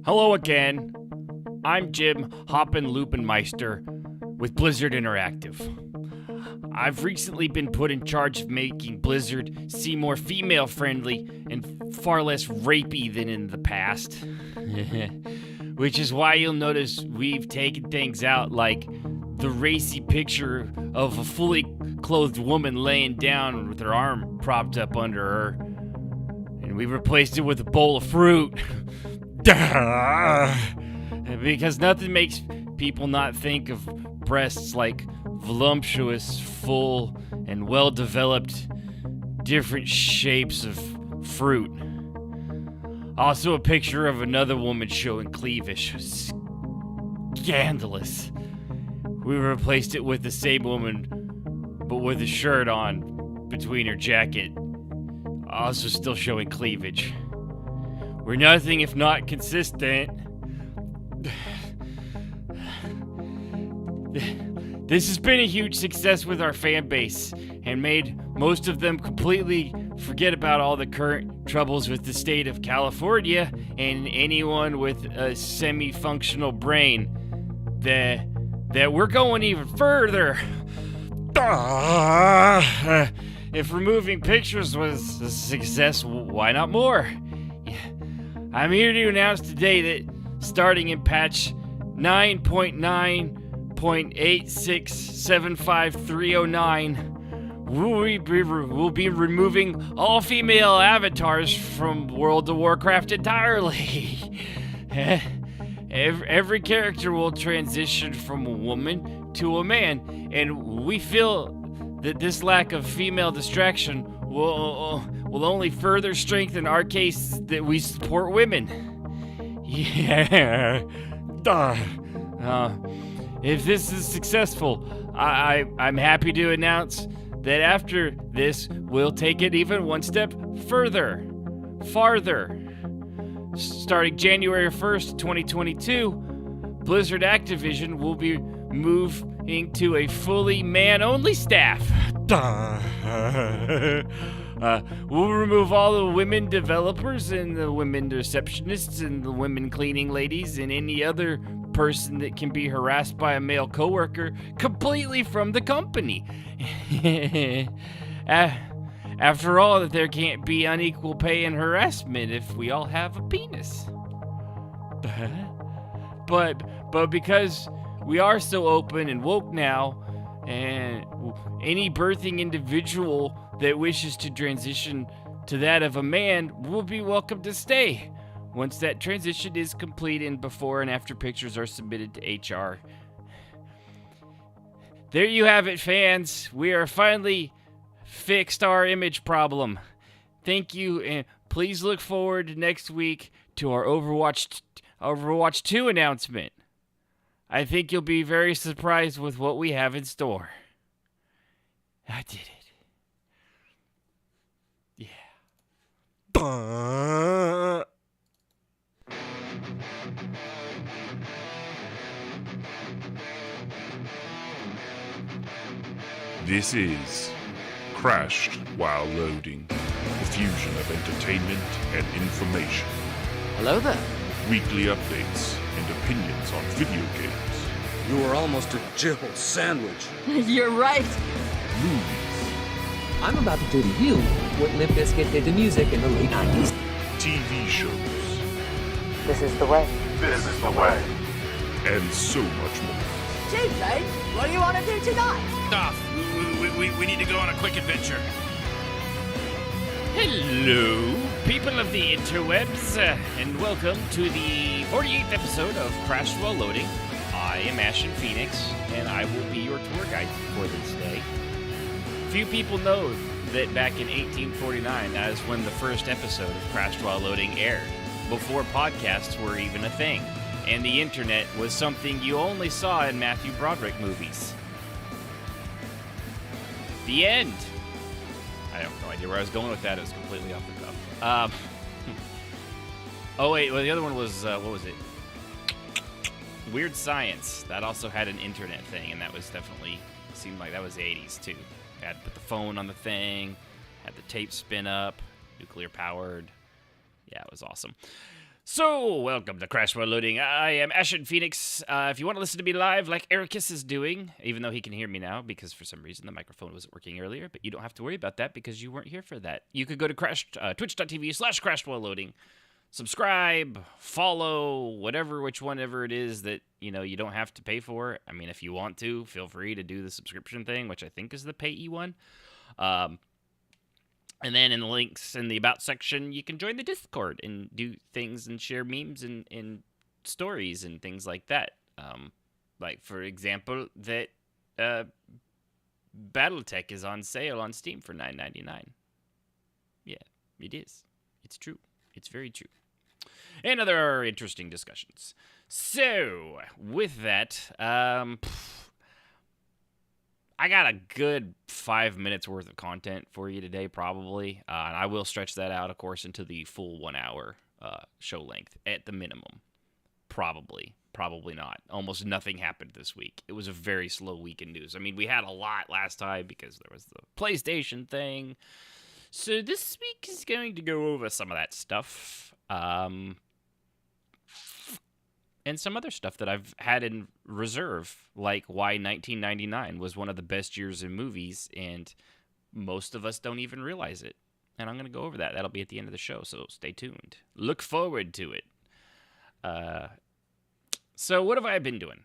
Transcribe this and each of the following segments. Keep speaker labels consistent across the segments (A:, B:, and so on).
A: Hello again. I'm Jim Hoppen-Lupenmeister with Blizzard Interactive. I've recently been put in charge of making Blizzard seem more female-friendly and far less rapey than in the past. Which is why you'll notice we've taken things out like the racy picture of a fully clothed woman laying down with her arm propped up under her. And we replaced it with a bowl of fruit. Because nothing makes people not think of breasts like voluptuous, full, and well-developed different shapes of fruit. Also a picture of another woman showing cleavage. Scandalous. We replaced it with the same woman, but with a shirt on between her jacket. Also still showing cleavage. We're nothing if not consistent. This has been a huge success with our fan base and made most of them completely forget about all the current troubles with the state of California and anyone with a semi-functional brain. That we're going even further. If removing pictures was a success, why not more? I'm here to announce today that starting in patch 9.9.8675309, we'll be removing all female avatars from World of Warcraft entirely. Every character will transition from a woman to a man, and we feel that this lack of female distraction will only further strengthen our case that we support women. Yeah. If this is successful, I'm happy to announce that after this, we'll take it even one step farther. Starting January 1st, 2022, Blizzard Activision will be moving to a fully man-only staff. We'll remove all the women developers and the women receptionists and the women cleaning ladies and any other person that can be harassed by a male coworker completely from the company. After all, that there can't be unequal pay and harassment if we all have a penis. But because we are so open and woke now, and any birthing individual that wishes to transition to that of a man will be welcome to stay once that transition is complete and before and after pictures are submitted to HR. There you have it, fans. We are finally fixed our image problem. Thank you, and please look forward next week to our Overwatch 2 announcement. I think you'll be very surprised with what we have in store. I did it. Yeah.
B: This is Crashed While Loading, the fusion of entertainment and information.
C: Hello there.
B: Weekly updates and opinions on video games.
D: You were almost a Jill sandwich.
E: You're right.
B: Movies.
C: I'm about to do to you what Limp Bizkit did to music in the late 90s.
B: TV shows.
E: This is the way.
B: This is the way. And so much more.
E: JJ, what do you want to do tonight?
A: We need to go on a quick adventure. Hello, people of the interwebs, and welcome to the 48th episode of Crashed While Loading. I am Ashen Phoenix, and I will be your tour guide for this day. Few people know that back in 1849, that is when the first episode of Crashed While Loading aired, before podcasts were even a thing, and the internet was something you only saw in Matthew Broderick movies. The end. I have no idea where I was going with that. It was completely off the cuff. Oh, wait. Well, the other one was, what was it? Weird Science. That also had an internet thing, and that was definitely, seemed like that was the 80s, too. Had to put the phone on the thing, had the tape spin up, nuclear powered. Yeah, it was awesome. So, welcome to Crash While Loading. I am Ashen Phoenix. If you want to listen to me live like Ericus is doing, even though he can hear me now because for some reason the microphone wasn't working earlier, but you don't have to worry about that because you weren't here for that. You could go to twitch.tv/crashedwhile-loading, subscribe, follow, whichever it is that, you don't have to pay for. I mean, if you want to, feel free to do the subscription thing, which I think is the payee one. And then in the links in the About section, you can join the Discord and do things and share memes and stories and things like that. Like, for example, that Battletech is on sale on Steam for $9.99. Yeah, it is. It's true. It's very true. And other interesting discussions. So, with that, I got a good 5 minutes worth of content for you today, probably. And I will stretch that out, of course, into the full 1 hour show length at the minimum. Probably not. Almost nothing happened this week. It was a very slow week in news. I mean, we had a lot last time because there was the PlayStation thing. So this week is going to go over some of that stuff. And some other stuff that I've had in reserve, like why 1999 was one of the best years in movies, and most of us don't even realize it. And I'm going to go over that. That'll be at the end of the show, so stay tuned. Look forward to it. So what have I been doing?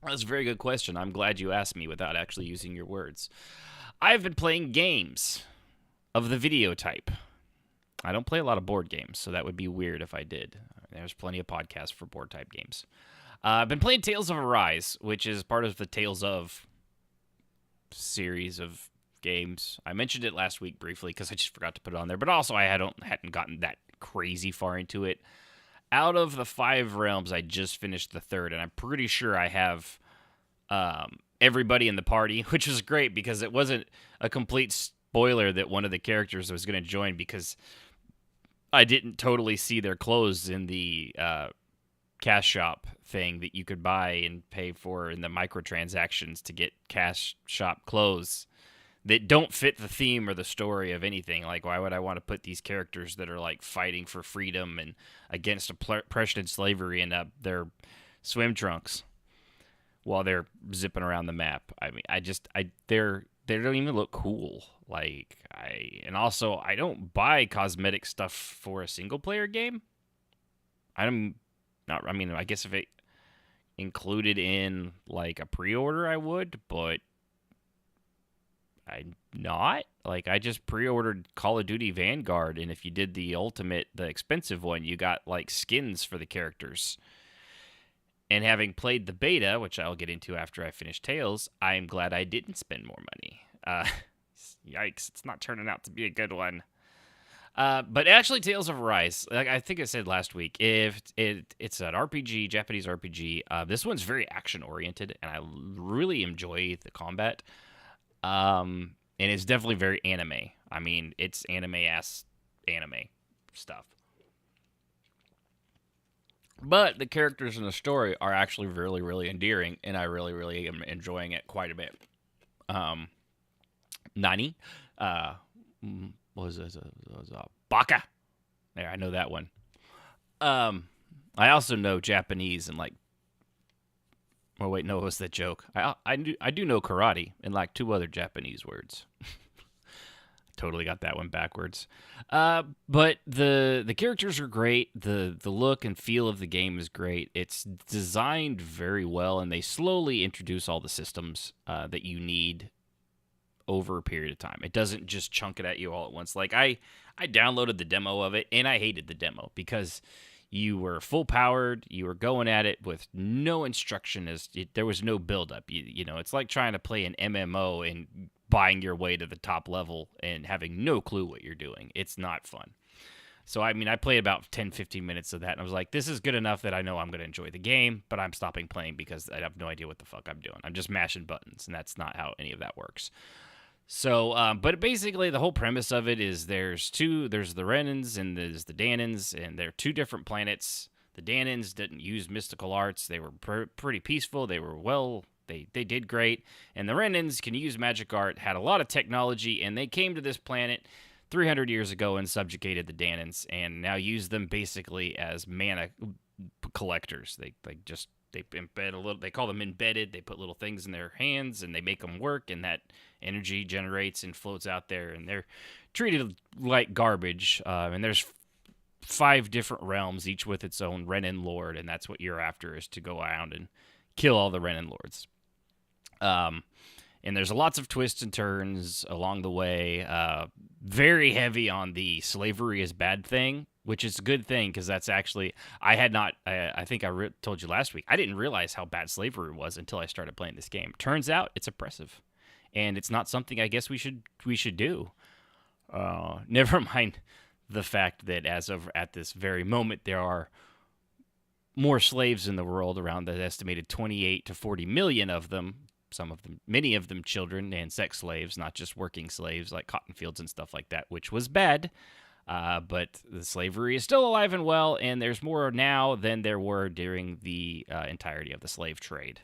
A: That's a very good question. I'm glad you asked me without actually using your words. I've been playing games of the video type. I don't play a lot of board games, so that would be weird if I did. There's plenty of podcasts for board-type games. I've been playing Tales of Arise, which is part of the Tales of series of games. I mentioned it last week briefly because I just forgot to put it on there, but also I hadn't gotten that crazy far into it. Out of the 5 realms, I just finished the 3rd, and I'm pretty sure I have everybody in the party, which was great because it wasn't a complete spoiler that one of the characters was going to join because I didn't totally see their clothes in the cash shop thing that you could buy and pay for in the microtransactions to get cash shop clothes that don't fit the theme or the story of anything. Like, why would I want to put these characters that are, like, fighting for freedom and against oppression and slavery in their swim trunks while they're zipping around the map? I mean, they don't even look cool. And also, I don't buy cosmetic stuff for a single-player game. I guess if it included in, like, a pre-order, I would, but I'm not. Like, I just pre-ordered Call of Duty Vanguard, and if you did the ultimate, the expensive one, you got, like, skins for the characters. And having played the beta, which I'll get into after I finish Tales, I'm glad I didn't spend more money. Yikes, it's not turning out to be a good one. But actually, Tales of Arise, like I think I said last week, it's an RPG, Japanese RPG. This one's very action-oriented, and I really enjoy the combat. And it's definitely very anime. I mean, it's anime-ass anime stuff. But the characters in the story are actually really, really endearing, and I really, really am enjoying it quite a bit. Nani? Baka. There, I know that one. I also know Japanese and like. Oh wait, no, it was that joke. I do know karate and like 2 other Japanese words. Totally got that one backwards. But the characters are great. The look and feel of the game is great. It's designed very well, and they slowly introduce all the systems that you need over a period of time. It doesn't just chunk it at you all at once. Like, I downloaded the demo of it, and I hated the demo because you were full powered, you were going at it with no instruction, there was no build-up. You know, it's like trying to play an MMO and buying your way to the top level and having no clue what you're doing. It's not fun. So, I mean, I played about 10, 15 minutes of that, and I was like, this is good enough that I know I'm going to enjoy the game, but I'm stopping playing because I have no idea what the fuck I'm doing. I'm just mashing buttons, and that's not how any of that works. So, but basically the whole premise of it is there's the Renans and there's the Danans, and they're 2 different planets. The Danans didn't use mystical arts. They were pretty peaceful. They were they did great. And the Renans can use magic art, had a lot of technology, and they came to this planet 300 years ago and subjugated the Danans, and now use them basically as mana collectors. They embed a little. They call them embedded. They put little things in their hands and they make them work, and that energy generates and floats out there, and they're treated like garbage. And there's 5 different realms, each with its own Renin Lord, and that's what you're after, is to go around and kill all the Renin Lords. And there's lots of twists and turns along the way. Very heavy on the slavery is bad thing, which is a good thing, because that's actually, I think I told you last week, I didn't realize how bad slavery was until I started playing this game. Turns out it's oppressive, and it's not something I guess we should do. Never mind the fact that as of at this very moment, there are more slaves in the world, around the estimated 28 to 40 million of them. Many of them children and sex slaves, not just working slaves like cotton fields and stuff like that, which was bad. But the slavery is still alive and well, and there's more now than there were during the entirety of the slave trade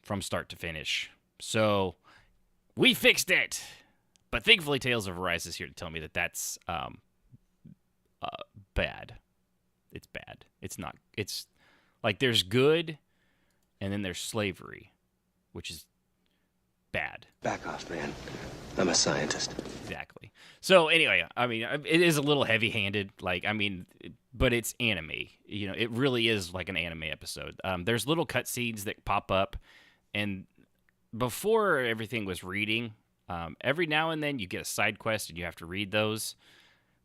A: from start to finish. So we fixed it. But thankfully, Tales of Arise is here to tell me that that's bad. It's bad. It's not. It's like there's good, and then there's slavery, which is bad.
F: Back off, man. I'm a scientist.
A: Exactly. So anyway, I mean, it is a little heavy-handed, but it's anime. It really is like an anime episode. There's little cutscenes that pop up, and before everything was reading, every now and then you get a side quest and you have to read those.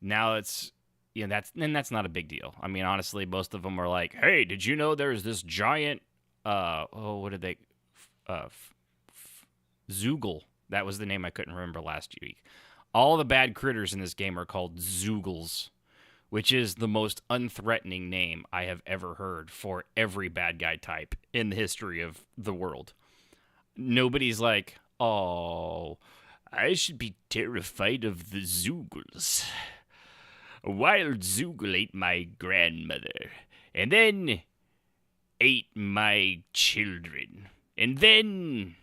A: Now it's, that's not a big deal. I mean, honestly, most of them are like, hey, did you know there's this giant, Zoogle. That was the name I couldn't remember last week. All the bad critters in this game are called Zoogles, which is the most unthreatening name I have ever heard for every bad guy type in the history of the world. Nobody's like, oh, I should be terrified of the Zoogles. A wild Zoogle ate my grandmother, and then ate my children, and then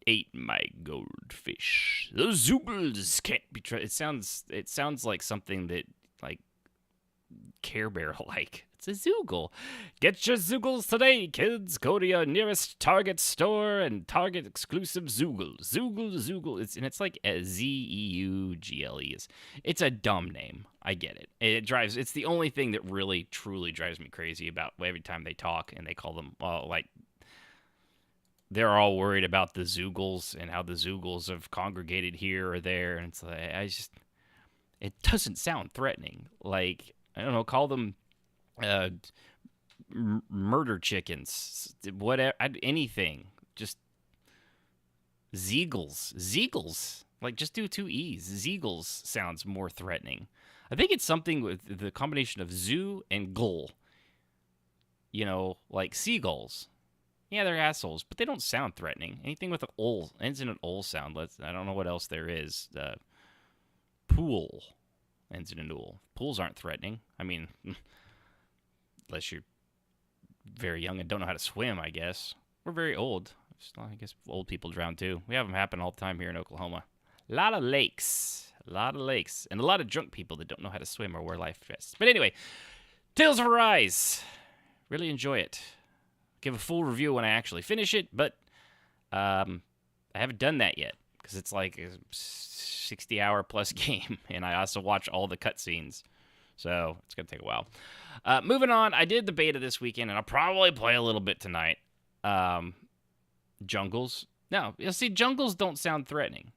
A: ate my goldfish. Those Zoogles can't be trusted. It sounds like something that, like, Care Bear like. It's a Zoogle. Get your Zoogles today, kids. Go to your nearest Target store and Target exclusive Zoogle. Zoogle. It's like Zeugle. It's a dumb name. I get it. It's the only thing that really, truly drives me crazy about every time they talk and they call them, they're all worried about the Zoogles and how the Zoogles have congregated here or there. And it's like, it doesn't sound threatening. Like, I don't know, call them murder chickens, whatever, anything. Just Zeagles. Like, just do 2 E's. Zeagles sounds more threatening. I think it's something with the combination of zoo and gull. Like seagulls. Yeah, they're assholes, but they don't sound threatening. Anything with an ol ends in an ol sound. I don't know what else there is. Pool ends in an ol. Pools aren't threatening. I mean, unless you're very young and don't know how to swim, I guess. We're very old. I guess old people drown too. We have them happen all the time here in Oklahoma. A lot of lakes. And a lot of drunk people that don't know how to swim or wear life vests. But anyway, Tales of Arise. Really enjoy it. Give a full review when I actually finish it, but I haven't done that yet because it's like a 60-hour plus game, and I also watch all the cutscenes, so it's going to take a while. Moving on, I did the beta this weekend, and I'll probably play a little bit tonight. Jungles. No, jungles don't sound threatening.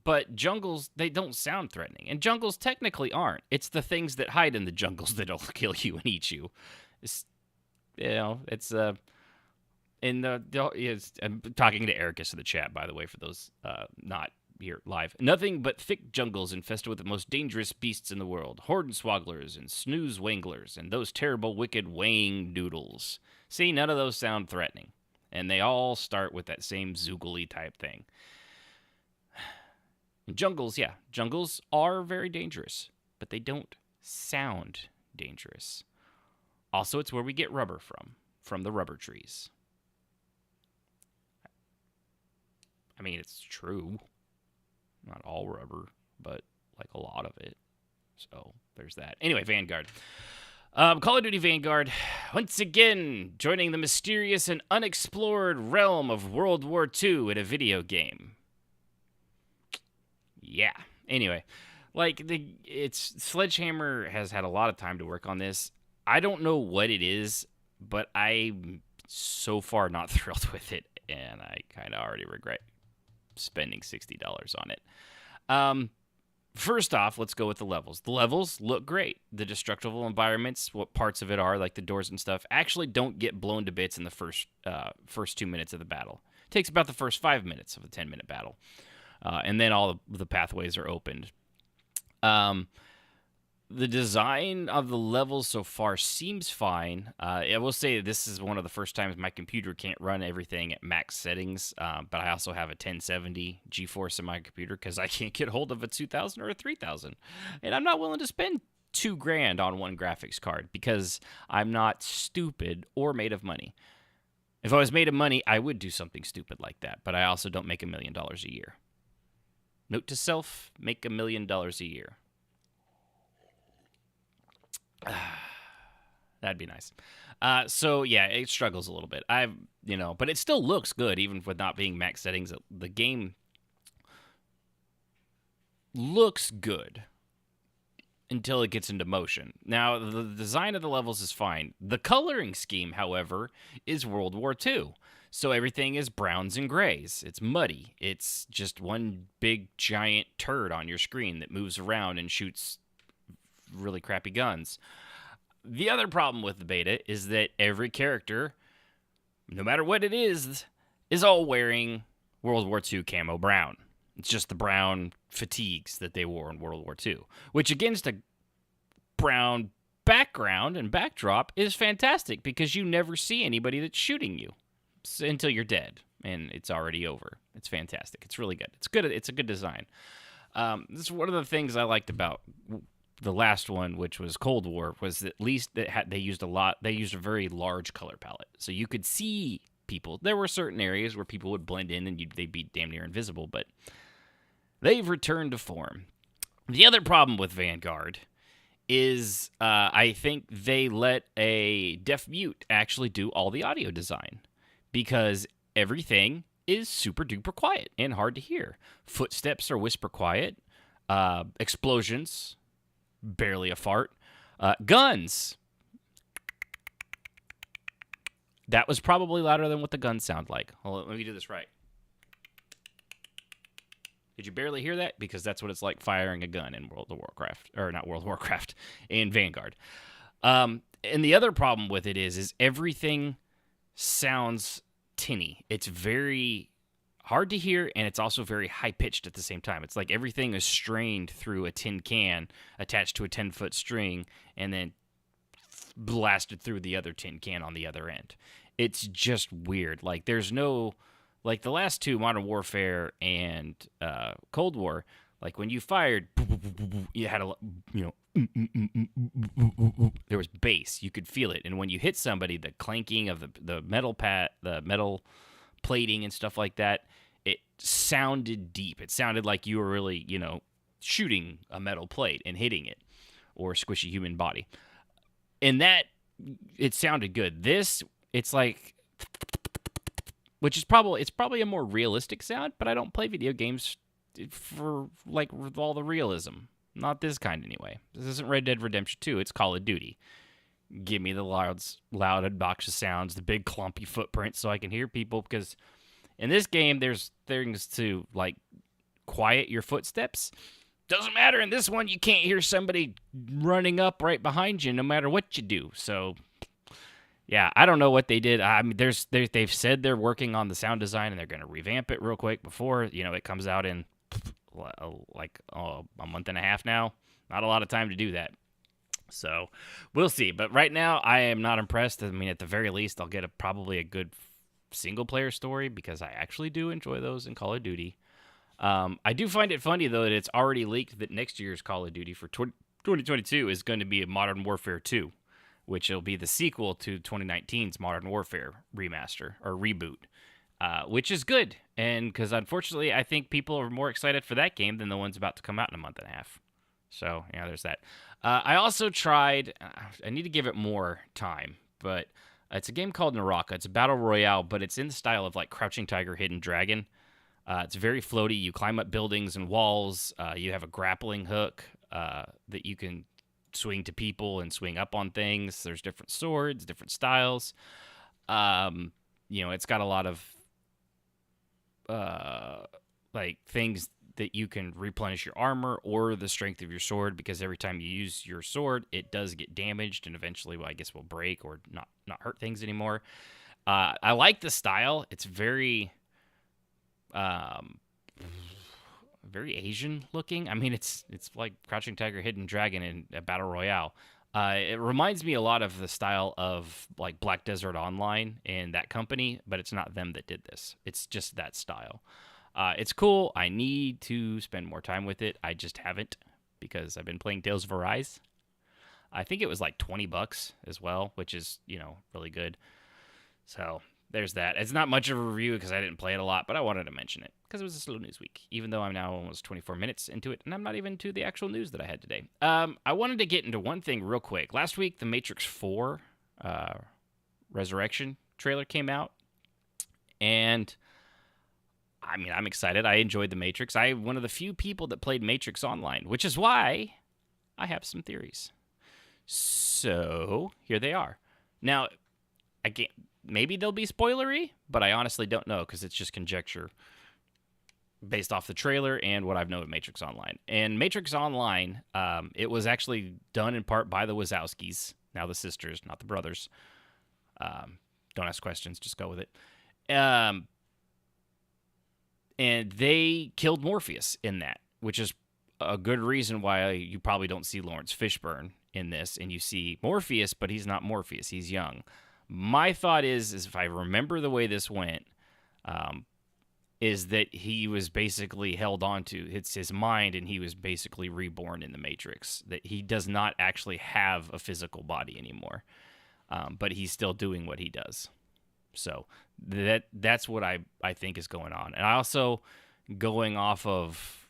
A: But jungles, they don't sound threatening. And jungles technically aren't. It's the things that hide in the jungles that'll kill you and eat you. I'm talking to Ericus in the chat, by the way, for those not here live. Nothing but thick jungles infested with the most dangerous beasts in the world. Hornswogglers and snooze wanglers and those terrible, wicked wang doodles. See, none of those sound threatening. And they all start with that same Zoogle-y type thing. Jungles are very dangerous, but they don't sound dangerous. Also, it's where we get rubber from the rubber trees. I mean, it's true. Not all rubber. but like a lot of it. So there's that. Anyway, Vanguard. Call of Duty Vanguard, once again, joining the mysterious and unexplored realm of World War II in a video game. Yeah. Anyway, Sledgehammer has had a lot of time to work on this. I don't know what it is, but I'm so far not thrilled with it, and I kind of already regret spending $60 on it. First off, let's go with the levels. The levels look great. The destructible environments, what parts of it are, like the doors and stuff, actually don't get blown to bits in the first 2 minutes of the battle. It takes about the first 5 minutes of a 10-minute battle. And then all the pathways are opened. The design of the levels so far seems fine. I will say this is one of the first times my computer can't run everything at max settings, but I also have a 1070 GeForce in my computer because I can't get hold of a 2000 or a 3000. And I'm not willing to spend $2,000 on one graphics card because I'm not stupid or made of money. If I was made of money, I would do something stupid like that, but I also don't make $1 million a year. Note to self, make $1 million a year. That'd be nice. So yeah, it struggles a little bit. But it still looks good even with not being max settings. The game looks good until it gets into motion. Now, the design of the levels is fine. The coloring scheme, however, is World War II. So everything is browns and grays. It's muddy. It's just one big giant turd on your screen that moves around and shoots really crappy guns. The other problem with the beta is that every character, no matter what it is all wearing World War II camo brown. It's just the brown fatigues that they wore in World War II, which against a brown background and backdrop is fantastic because you never see anybody that's shooting you until you're dead, and it's already over. It's fantastic. It's really good. It's good. It's a good design. This is one of the things I liked about the last one, which was Cold War, was at least they used a very large color palette, so you could see people. There were certain areas where people would blend in and they'd be damn near invisible, but they've returned to form. The other problem with Vanguard is I think they let a deaf mute actually do all the audio design because everything is super duper quiet and hard to hear. Footsteps are whisper quiet. Explosions, barely a fart. Guns. That was probably louder than what the guns sound like. Hold on, let me do this right. Did you barely hear that? Because that's what it's like firing a gun in World of Warcraft. Or not World of Warcraft, in Vanguard. And the other problem with it is everything sounds tinny. It's very hard to hear, and it's also very high-pitched at the same time. It's like everything is strained through a tin can attached to a 10-foot string and then blasted through the other tin can on the other end. It's just weird. Like, there's no... Like, the last two, Modern Warfare and Cold War, like, when you fired, you had there was bass. You could feel it. And when you hit somebody, the clanking of the metal plating and stuff like that, it sounded deep. It sounded like you were really, shooting a metal plate and hitting it, or a squishy human body. And that, it sounded good. This, it's like... Which is probably a more realistic sound, but I don't play video games for, like, with all the realism. Not this kind, anyway. This isn't Red Dead Redemption 2, it's Call of Duty. Give me the loud, obnoxious sounds, the big clumpy footprints so I can hear people, because in this game, there's things to, like, quiet your footsteps. Doesn't matter, in this one, you can't hear somebody running up right behind you no matter what you do, so... Yeah, I don't know what they did. I mean, they've said they're working on the sound design and they're going to revamp it real quick before, it comes out in a month and a half now. Not a lot of time to do that. So we'll see. But right now, I am not impressed. I mean, at the very least, I'll get probably a good single-player story because I actually do enjoy those in Call of Duty. I do find it funny, though, that it's already leaked that next year's Call of Duty for 2022 is going to be a Modern Warfare 2. Which will be the sequel to 2019's Modern Warfare remaster or reboot, which is good. And because unfortunately, I think people are more excited for that game than the ones about to come out in a month and a half. So, yeah, there's that. I also tried, I need to give it more time, but it's a game called Naraka. It's a battle royale, but it's in the style of like Crouching Tiger, Hidden Dragon. It's very floaty. You climb up buildings and walls. You have a grappling hook that you can swing to people and swing up on things. There's different swords, different styles. It's got a lot of like things that you can replenish your armor or the strength of your sword, because every time you use your sword, it does get damaged and eventually, I guess, will break or not hurt things anymore. I like the style. It's very Asian looking. I mean, it's like Crouching Tiger, Hidden Dragon in a battle royale. It reminds me a lot of the style of like Black Desert Online and that company, but it's not them that did this. It's just that style. It's cool. I need to spend more time with it. I just haven't, because I've been playing Tales of Arise. I think it was like $20 as well, which is, really good. So there's that. It's not much of a review because I didn't play it a lot, but I wanted to mention it because it was a slow news week, even though I'm now almost 24 minutes into it, and I'm not even to the actual news that I had today. I wanted to get into one thing real quick. Last week, the Matrix 4 Resurrection trailer came out, and I mean, I'm excited. I enjoyed The Matrix. I'm one of the few people that played Matrix Online, which is why I have some theories. So, here they are. Now, maybe they'll be spoilery, but I honestly don't know because it's just conjecture based off the trailer and what I've known of Matrix Online. And Matrix Online, it was actually done in part by the Wazowskis, now the sisters, not the brothers. Don't ask questions, just go with it. And they killed Morpheus in that, which is a good reason why you probably don't see Lawrence Fishburne in this, and you see Morpheus, but he's not Morpheus, he's young. My thought is if I remember the way this went, is that he was basically held on to his mind, and he was basically reborn in the Matrix, that he does not actually have a physical body anymore, but he's still doing what he does. So that's what I think is going on. And I also, going off of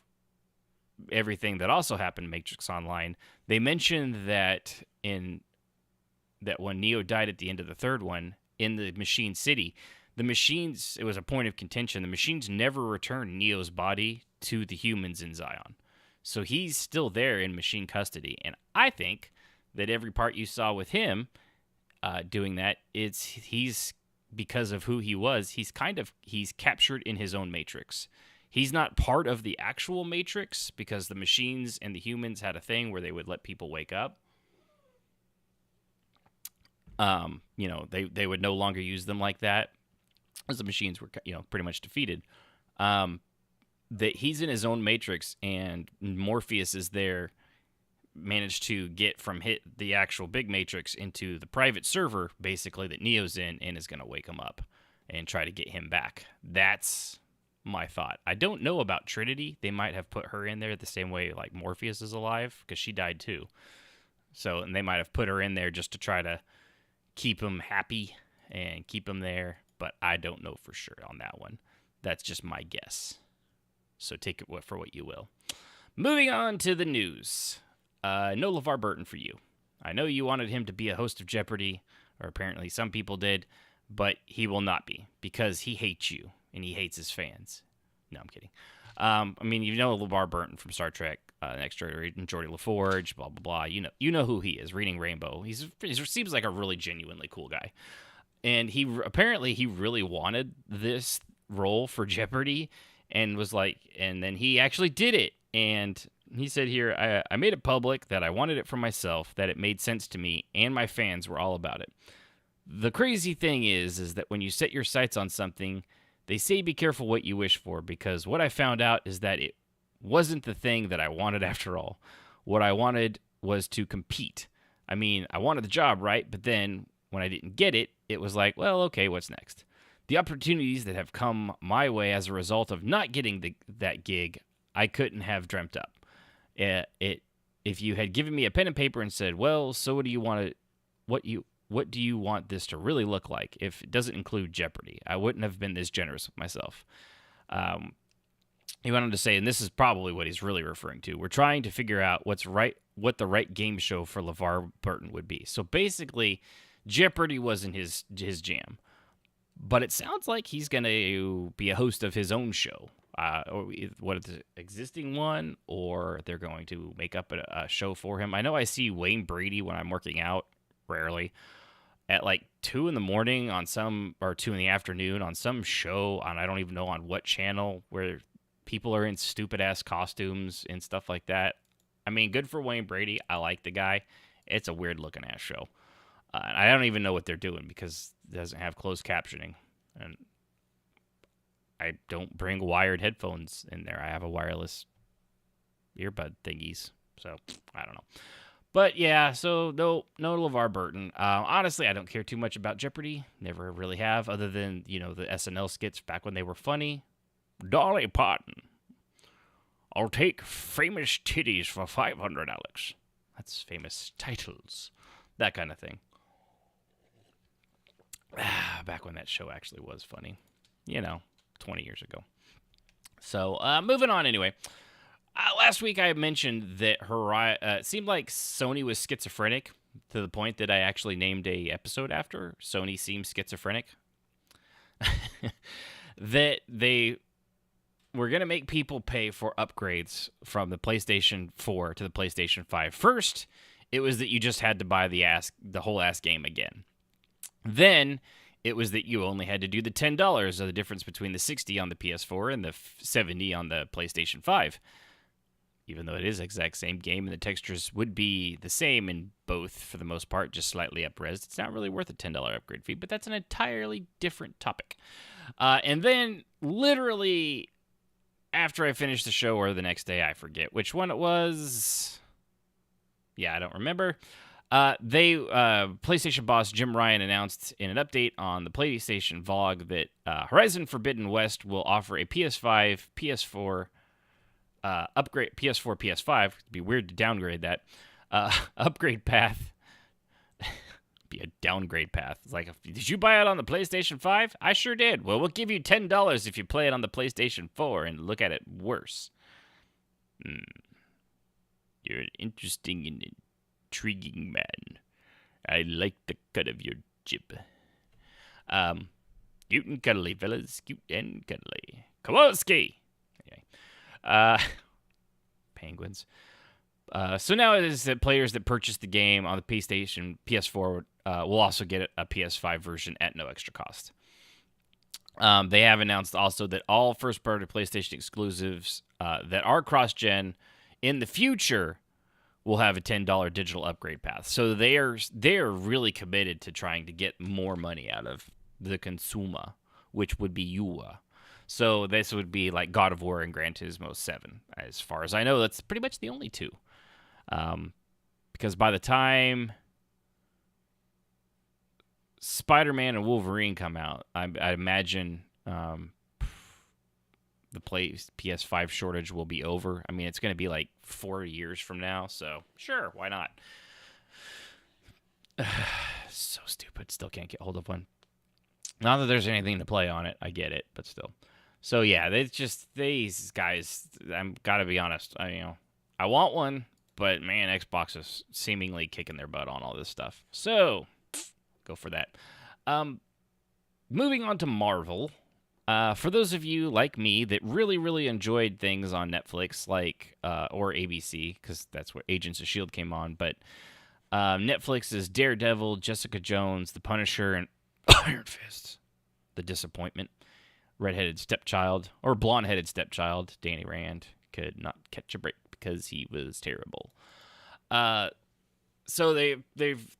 A: everything that also happened in Matrix Online, they mentioned that when Neo died at the end of the third one, in the Machine City, the machines, it was a point of contention, the machines never returned Neo's body to the humans in Zion. So he's still there in machine custody. And I think that every part you saw with him doing that, he's because of who he was, he's captured in his own Matrix. He's not part of the actual Matrix because the machines and the humans had a thing where they would let people wake up. They would no longer use them like that as the machines were, pretty much defeated. That he's in his own Matrix, and Morpheus is there, managed to get from the actual big Matrix into the private server, basically, that Neo's in, and is going to wake him up and try to get him back. That's my thought. I don't know about Trinity. They might have put her in there the same way like Morpheus is alive, because she died too. So, and they might have put her in there just to try to keep him happy and keep him there, but I don't know for sure on that one. That's just my guess. So take it for what you will. Moving on to the news. No LeVar Burton for you. I know you wanted him to be a host of Jeopardy, or apparently some people did, but he will not be, because he hates you, and he hates his fans. No, I'm kidding. LeVar Burton from Star Trek, Next Generation, Geordi LaForge, blah, blah, blah. You know who he is, Reading Rainbow. He seems like a really genuinely cool guy. And he really wanted this role for Jeopardy, and was like, and then he actually did it. And he said here, I made it public that I wanted it for myself, that it made sense to me, and my fans were all about it. The crazy thing is that when you set your sights on something, they say be careful what you wish for, because what I found out is that it wasn't the thing that I wanted after all. What I wanted was to compete. I mean, I wanted the job, right? But then when I didn't get it, it was like, well, okay, what's next? The opportunities that have come my way as a result of not getting that gig, I couldn't have dreamt up. If you had given me a pen and paper and said, well, so what do you want this to really look like? If it doesn't include Jeopardy, I wouldn't have been this generous with myself. He went on to say, and this is probably what he's really referring to, we're trying to figure out what the right game show for LeVar Burton would be. So basically, Jeopardy wasn't his jam. But it sounds like he's going to be a host of his own show. Or what is the existing one, or they're going to make up a show for him. I know I see Wayne Brady when I'm working out, rarely, at like 2 in the morning on some, or 2 in the afternoon on some show on, I don't even know on what channel, where people are in stupid-ass costumes and stuff like that. I mean, good for Wayne Brady. I like the guy. It's a weird-looking ass show. And I don't even know what they're doing because it doesn't have closed captioning. And I don't bring wired headphones in there. I have a wireless earbud thingies. So, I don't know. But, yeah, so no LeVar Burton. Honestly, I don't care too much about Jeopardy. Never really have, other than, the SNL skits back when they were funny. Dolly Parton. I'll take famous titties for $500, Alex. That's famous titles. That kind of thing. Back when that show actually was funny. 20 years ago. So, moving on anyway. Last week I mentioned that it seemed like Sony was schizophrenic to the point that I actually named a episode after. Sony seems schizophrenic. That they were going to make people pay for upgrades from the PlayStation 4 to the PlayStation 5. First, it was that you just had to buy the whole ass game again. Then it was that you only had to do the $10 of the difference between the $60 on the PS4 and the $70 on the PlayStation 5. Even though it is the exact same game and the textures would be the same in both for the most part, just slightly up-res, it's not really worth a $10 upgrade fee, but that's an entirely different topic. And then, literally, after I finished the show or the next day, I forget which one it was. Yeah, I don't remember. PlayStation boss Jim Ryan announced in an update on the PlayStation vlog that Horizon Forbidden West will offer a PS5, PS4 upgrade, PS4, PS5. It'd be weird to downgrade that. Upgrade path. Be a downgrade path. It's like, did you buy it on the PlayStation 5? I sure did. Well, we'll give you $10 if you play it on the PlayStation 4 and look at it worse. You're an interesting and intriguing man. I like the cut of your jib. Cute and cuddly, fellas. Cute and cuddly. Kowalski! Okay. Penguins. So now it is that players that purchase the game on the PlayStation, PS4, will also get a PS5 version at no extra cost. They have announced also that all first-party PlayStation exclusives that are cross-gen in the future will have a $10 digital upgrade path. So they are really committed to trying to get more money out of the consumer, which would be you. So this would be like God of War and Gran Turismo 7. As far as I know, that's pretty much the only two. Because by the time Spider-Man and Wolverine come out, I imagine the PS5 shortage will be over. I mean, it's going to be like 4 years from now, so sure, why not? So stupid. Still can't get hold of one. Not that there's anything to play on it. I get it, but still. So yeah, it's just these guys. I'm gotta be honest. I want one, but man, Xbox is seemingly kicking their butt on all this stuff. So go for that. Moving on to Marvel. For those of you like me that really, really enjoyed things on Netflix, like or ABC, because that's where Agents of S.H.I.E.L.D. came on, but Netflix's Daredevil, Jessica Jones, The Punisher, and Iron Fist, The Disappointment, redheaded stepchild, or blonde-headed stepchild, Danny Rand, could not catch a break because he was terrible. So they've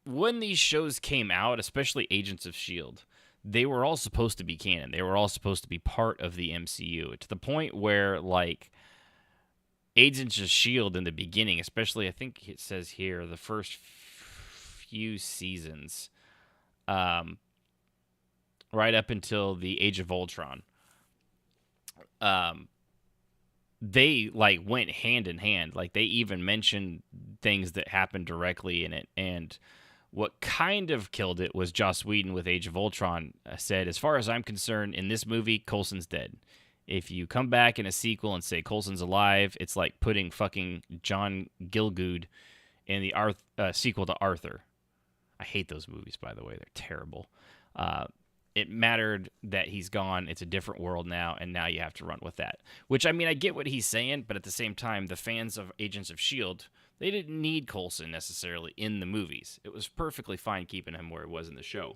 A: when these shows came out, especially Agents of S.H.I.E.L.D., they were all supposed to be canon. They were all supposed to be part of the MCU, to the point where, like, Agents of S.H.I.E.L.D. in the beginning, especially, I think it says here, the first few seasons, right up until the Age of Ultron, they, like, went hand in hand. Like, they even mentioned things that happened directly in it. And What kind of killed it was Joss Whedon with Age of Ultron said, as far as I'm concerned, in this movie, Coulson's dead. If you come back in a sequel and say Coulson's alive, it's like putting fucking John Gielgud in the sequel to Arthur. I hate those movies, by the way. They're terrible. It mattered that he's gone. It's a different world now, and now you have to run with that. Which, I mean, I get what he's saying, but at the same time, the fans of Agents of S.H.I.E.L.D., they didn't need Coulson necessarily in the movies. It was perfectly fine keeping him where he was in the show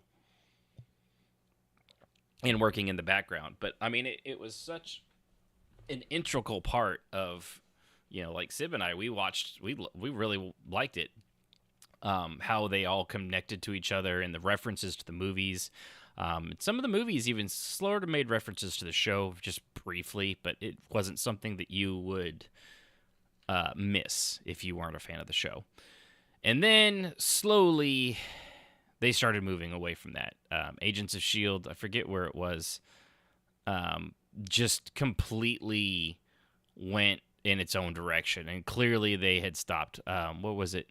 A: and working in the background. But, I mean, it was such an integral part of, like Sib and I, we really liked it. How they all connected to each other and the references to the movies. Some of the movies even sort of made references to the show just briefly, but it wasn't something that you would miss if you weren't a fan of the show. And then slowly they started moving away from that. Agents of S.H.I.E.L.D., I forget where it was, just completely went in its own direction. And clearly they had stopped. What was it?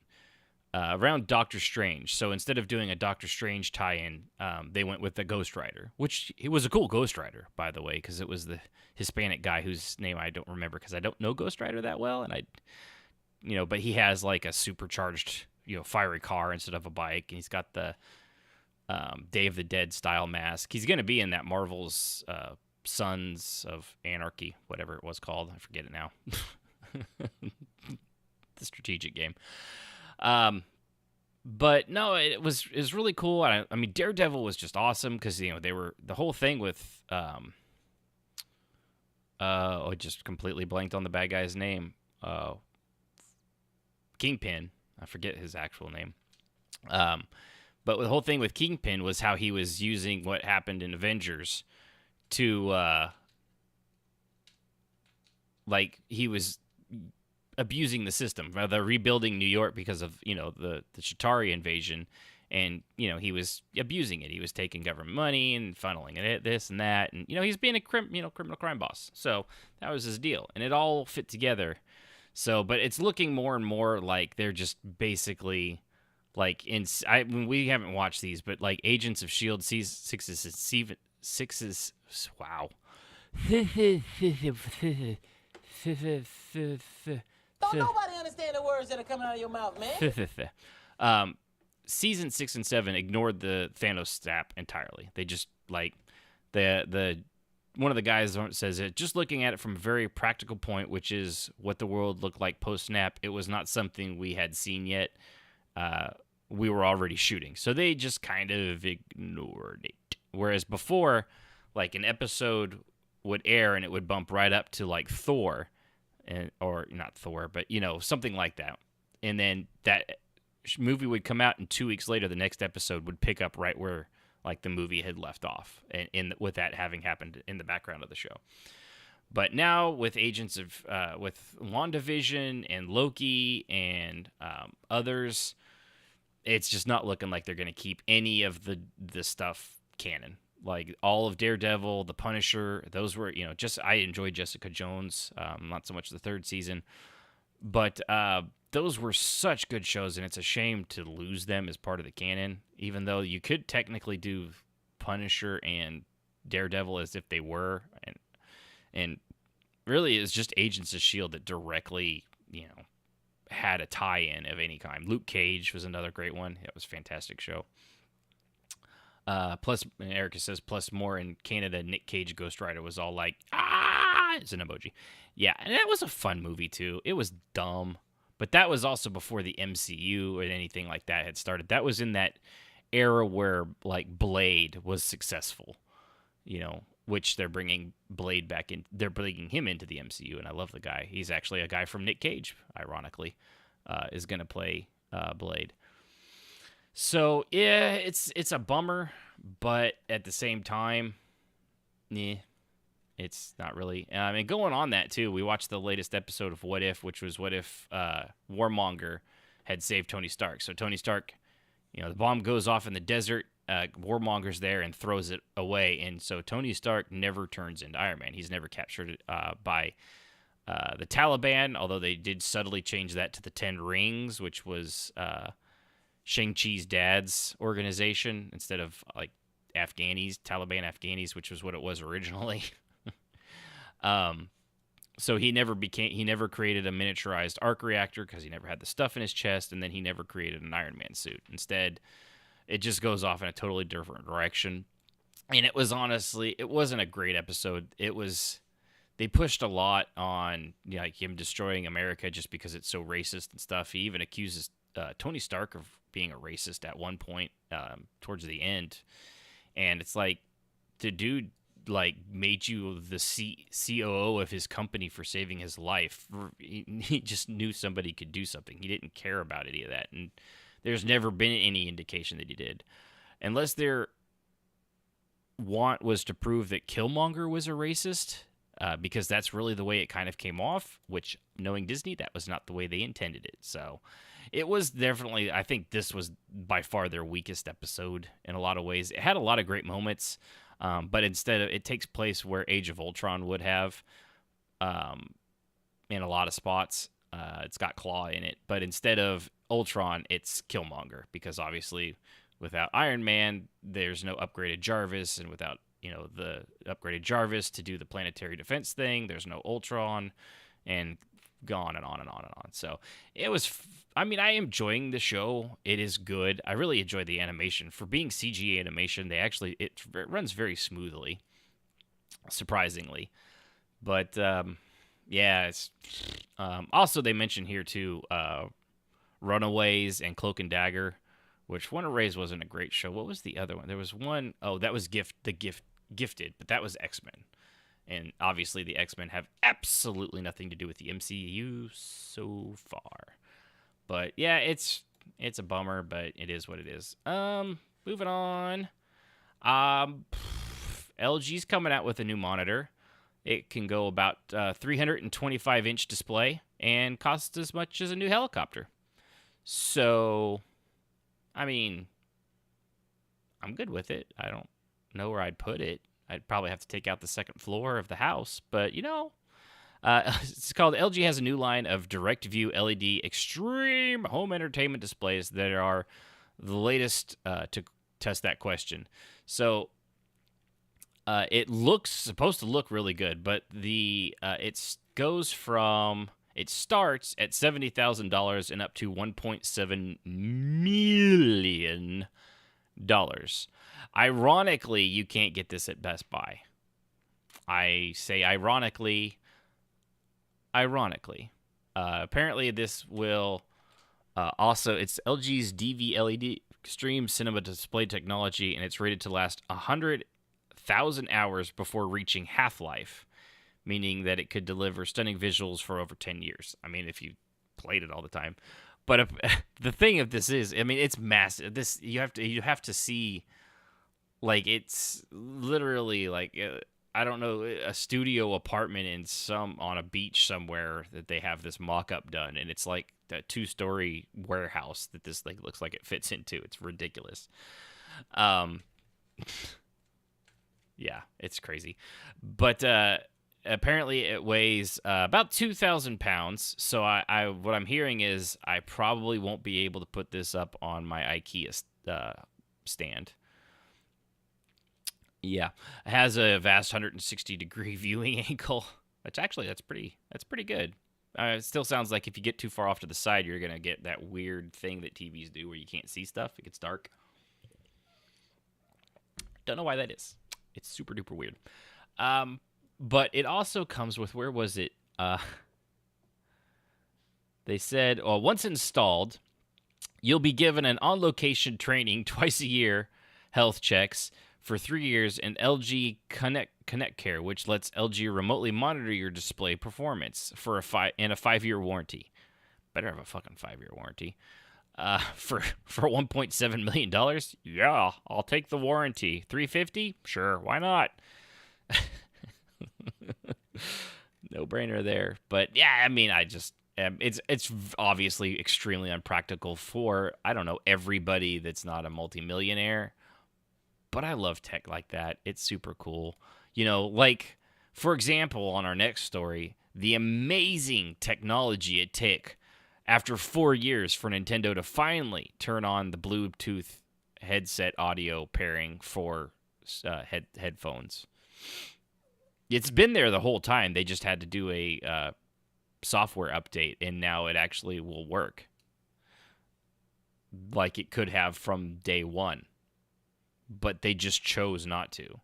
A: Around Doctor Strange. So instead of doing a Doctor Strange tie-in, they went with the Ghost Rider, which it was a cool Ghost Rider, by the way, because it was the Hispanic guy whose name I don't remember because I don't know Ghost Rider that well, and but he has like a supercharged, fiery car instead of a bike, and he's got the Day of the Dead style mask. He's going to be in that Marvel's Sons of Anarchy, whatever it was called. I forget it now. The strategic game. But no, it was really cool. I mean, Daredevil was just awesome because they were the whole thing with I just completely blanked on the bad guy's name. Kingpin. I forget his actual name. But the whole thing with Kingpin was how he was using what happened in Avengers to he was abusing the system. They're rebuilding New York because of the Chitauri invasion, and he was abusing it. He was taking government money and funneling it, this and that, and he's being a criminal crime boss. So that was his deal, and it all fit together. So, but it's looking more and more like they're just basically like we haven't watched these, but like Agents of S.H.I.E.L.D. sixes. Wow.
G: Don't nobody understand the words that are coming out of your mouth, man.
A: Season 6 and 7 ignored the Thanos snap entirely. They just the one of the guys says it, just looking at it from a very practical point, which is what the world looked like post snap. It was not something we had seen yet. We were already shooting, so they just kind of ignored it. Whereas before, like an episode would air and it would bump right up to like Thor. Or not Thor, but something like that, and then that movie would come out, and 2 weeks later, the next episode would pick up right where like the movie had left off, and with that having happened in the background of the show. But now with Agents of with WandaVision and Loki and others, it's just not looking like they're going to keep any of the stuff canon. Like all of Daredevil, The Punisher, those were, I enjoyed Jessica Jones, not so much the third season, but those were such good shows, and it's a shame to lose them as part of the canon, even though you could technically do Punisher and Daredevil as if they were, and really it's just Agents of S.H.I.E.L.D. that directly, had a tie-in of any kind. Luke Cage was another great one. It was a fantastic show. Plus, Erica says, plus more in Canada, Nick Cage Ghost Rider was all like, it's an emoji. Yeah, and that was a fun movie, too. It was dumb, but that was also before the MCU or anything like that had started. That was in that era where, like, Blade was successful, which they're bringing Blade back in. They're bringing him into the MCU, and I love the guy. He's actually a guy from Nick Cage, ironically, is going to play Blade. So, yeah, it's a bummer, but at the same time, it's not really. And going on that, too, we watched the latest episode of What If, which was what if Warmonger had saved Tony Stark. So Tony Stark, the bomb goes off in the desert, Warmonger's there and throws it away, and so Tony Stark never turns into Iron Man. He's never captured by the Taliban, although they did subtly change that to the 10 rings, which was... Shang-Chi's dad's organization instead of like Afghanis, Taliban Afghanis, which was what it was originally. So he never created a miniaturized arc reactor because he never had the stuff in his chest, and then he never created an Iron Man suit. Instead, it just goes off in a totally different direction. And it wasn't a great episode. They pushed a lot on like him destroying America just because it's so racist and stuff. He even accuses Tony Stark of being a racist at one point towards the end. And it's like, the dude like made you the COO of his company for saving his life. He just knew somebody could do something. He didn't care about any of that, and there's never been any indication that he did, unless their want was to prove that Killmonger was a racist, because that's really the way it kind of came off, which, knowing Disney, that was not the way they intended it. So it was definitely, I think this was by far their weakest episode in a lot of ways. It had a lot of great moments. But instead it takes place where Age of Ultron would have, in a lot of spots. It's got Claw in it, but instead of Ultron, it's Killmonger, because obviously without Iron Man, there's no upgraded Jarvis, and without the upgraded Jarvis to do the planetary defense thing, there's no Ultron, and go on and on and on and on. So it was. I am enjoying the show. It is good. I really enjoy the animation. For being CG animation, it runs very smoothly, surprisingly. But yeah, it's also they mentioned here too, Runaways and Cloak and Dagger, which Runaways wasn't a great show. What was the other one? There was one, that was Gifted, but that was X-Men. And obviously the X-Men have absolutely nothing to do with the MCU so far. But yeah, it's a bummer, but it is what it is. Moving on. LG's coming out with a new monitor. It can go about 325-inch display and costs as much as a new helicopter. So, I'm good with it. I don't know where I'd put it. I'd probably have to take out the second floor of the house, but it's called LG has a new line of direct view LED extreme home entertainment displays that are the latest to test that question. So it supposed to look really good, but it starts at $70,000 and up to $1.7 million. Ironically, you can't get this at Best Buy. I say ironically. Apparently this will also, it's LG's DV LED Extreme Cinema Display Technology, and it's rated to last 100,000 hours before reaching half-life, meaning that it could deliver stunning visuals for over 10 years. If you played it all the time. But the thing of this is, it's massive. This you have to see, like, it's literally like I don't know, a studio apartment on a beach somewhere that they have this mock-up done, and it's like a 2-story warehouse that this looks like it fits into. It's ridiculous. Yeah, it's crazy. But apparently it weighs about 2,000 pounds. So what I'm hearing is I probably won't be able to put this up on my IKEA stand. Yeah, it has a vast 160-degree viewing angle, which actually that's pretty good. It still sounds like if you get too far off to the side, you're gonna get that weird thing that TVs do where you can't see stuff. It gets dark. Don't know why that is. It's super duper weird. But it also comes with, where was it? They said, once installed, you'll be given an on-location training twice a year, health checks for 3 years, and LG Connect Care, which lets LG remotely monitor your display performance for a 5-year warranty. Better have a fucking 5-year warranty. For $1.7 million? Yeah, I'll take the warranty. $350? Sure, why not? No brainer there. But yeah, it's obviously extremely unpractical for, I don't know, everybody that's not a multimillionaire. But I love tech like that. It's super cool. Like, for example, on our next story, the amazing technology it took After 4 years for Nintendo to finally turn on the Bluetooth headset audio pairing for headphones. It's been there the whole time. They just had to do a software update, and now it actually will work like it could have from day one. But they just chose not to.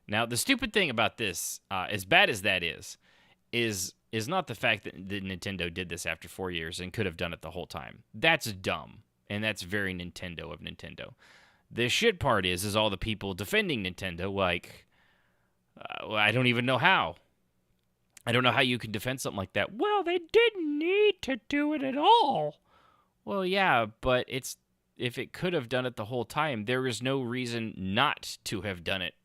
A: Now, the stupid thing about this, as bad as that is not the fact that Nintendo did this after 4 years and could have done it the whole time. That's dumb, and that's very Nintendo of Nintendo. The shit part is all the people defending Nintendo, like, I don't even know how. I don't know how you can defend something like that. Well, they didn't need to do it at all. Well, yeah, but if it could have done it the whole time, there is no reason not to have done it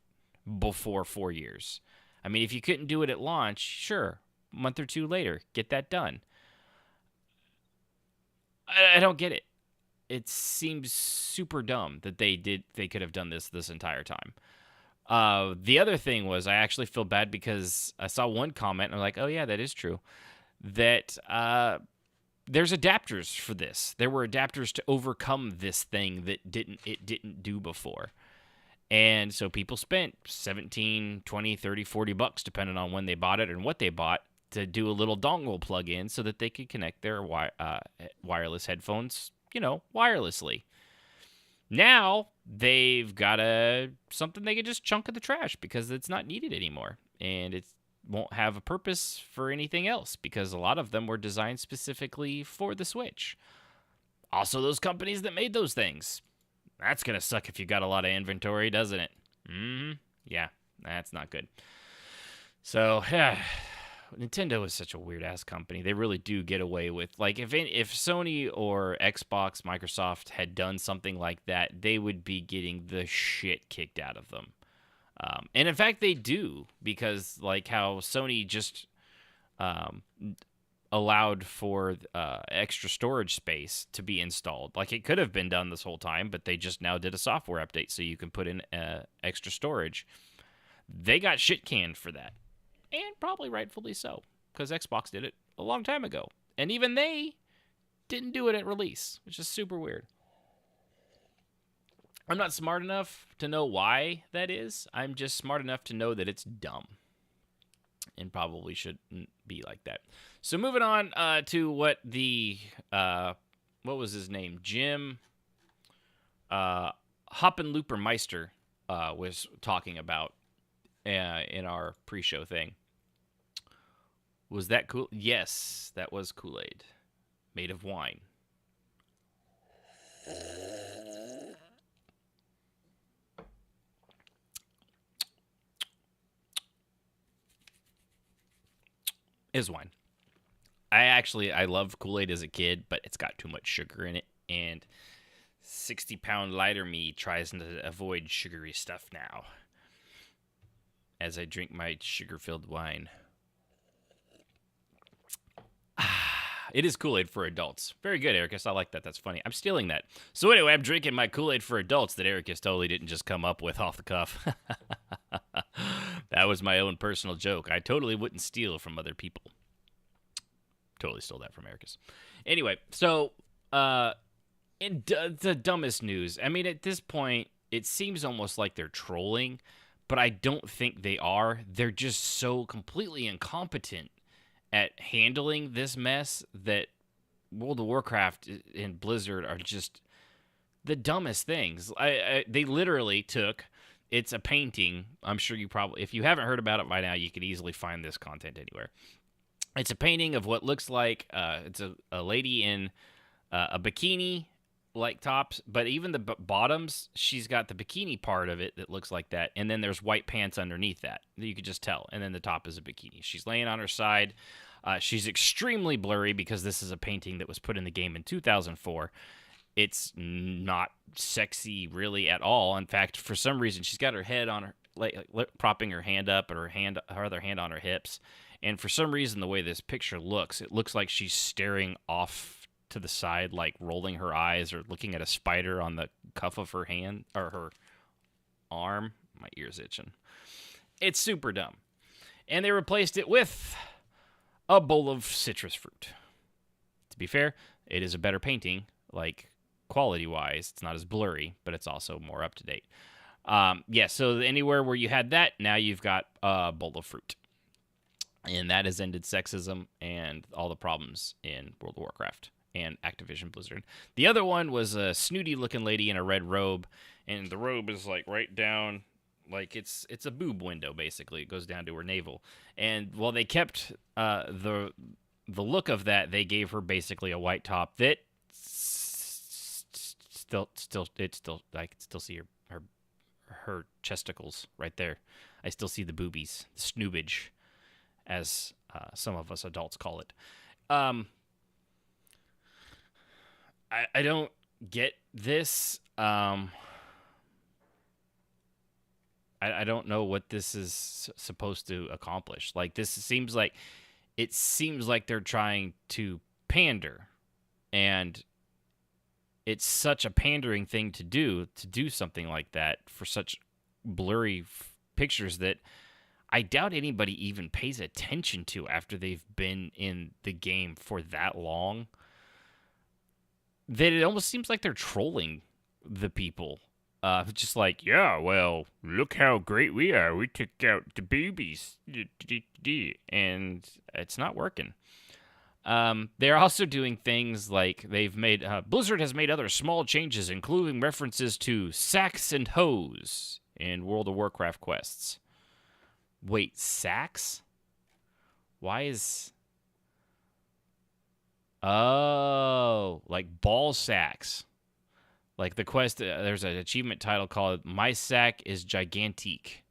A: before 4 years. I mean, if you couldn't do it at launch, sure, a month or two later, get that done. I don't get it. It seems super dumb that they could have done this entire time. The other thing was, I actually feel bad because I saw one comment and I'm like, oh yeah, that is true. That there's adapters for this. There were adapters to overcome this thing that it didn't do before. And so people spent 17, 20, 30, 40 bucks, depending on when they bought it and what they bought, to do a little dongle plug-in so that they could connect their wireless headphones, wirelessly. Now they've got something they can just chunk in the trash because it's not needed anymore. And it won't have a purpose for anything else because a lot of them were designed specifically for the Switch. Also, those companies that made those things. That's going to suck if you got a lot of inventory, doesn't it? Yeah, that's not good. So, Nintendo is such a weird-ass company. They really do get away with... Like, if Sony or Xbox, Microsoft had done something like that, they would be getting the shit kicked out of them. And, in fact, they do, because, like, how Sony just allowed for extra storage space to be installed. Like, it could have been done this whole time, but they just now did a software update so you can put in extra storage. They got shit canned for that. And probably rightfully so, because Xbox did it a long time ago. And even they didn't do it at release, which is super weird. I'm not smart enough to know why that is. I'm just smart enough to know that it's dumb. And probably shouldn't be like that. So moving on to what the, what was his name? Jim Hoppenloopermeister was talking about in our pre-show thing. Was that cool? Yes, that was Kool-Aid. Made of wine. Is wine. I loved Kool-Aid as a kid, but it's got too much sugar in it, and 60-pound lighter me tries to avoid sugary stuff now as I drink my sugar-filled wine. It is Kool-Aid for adults. Very good, Ericus. I like that. That's funny. I'm stealing that. So anyway, I'm drinking my Kool-Aid for adults that Ericus totally didn't just come up with off the cuff. That was my own personal joke. I totally wouldn't steal from other people. Totally stole that from Ericus. Anyway, so the dumbest news. I mean, at this point, it seems almost like they're trolling, but I don't think they are. They're just so completely incompetent at handling this mess that World of Warcraft and Blizzard are just the dumbest things. They literally took... It's a painting. I'm sure you probably... If you haven't heard about it by now, you could easily find this content anywhere. It's a painting of what looks like... it's a lady in a bikini-like tops, but even the bottoms, she's got the bikini part of it that looks like that, and then there's white pants underneath that. You could just tell. And then the top is a bikini. She's laying on her side. She's extremely blurry because this is a painting that was put in the game in 2004. It's not sexy really at all. In fact, for some reason, she's got her head on her, propping her hand up, and her other hand on her hips. And for some reason, the way this picture looks, it looks like she's staring off to the side, like rolling her eyes or looking at a spider on the cuff of her hand or her arm. My ear's itching. It's super dumb. And they replaced it with a bowl of citrus fruit. It's be fair, it is a better painting, like quality-wise. It's not as blurry, but it's also more up-to-date. Yeah, so anywhere where you had that, now you've got a bowl of fruit. And that has ended sexism and all the problems in World of Warcraft and Activision Blizzard. The other one was a snooty-looking lady in a red robe, and the robe is like right down, like it's a boob window, basically. It goes down to her navel. And while they kept the look of that, they gave her basically a white top that still I can still see her chesticles right there. I still see the boobies, the snoobage, as some of us adults call it. I don't get this. I don't know what this is supposed to accomplish. Like, it seems like they're trying to pander, and it's such a pandering thing to do something like that for such blurry pictures that I doubt anybody even pays attention to after they've been in the game for that long. That it almost seems like they're trolling the people. Just like, yeah, well, look how great we are. We took out the babies. And it's not working. They're also doing things like Blizzard has made other small changes, including references to sacks and hoes in World of Warcraft quests. Wait, sacks? Why is... Oh, like ball sacks. Like the quest, there's an achievement title called My Sack is Gigantique,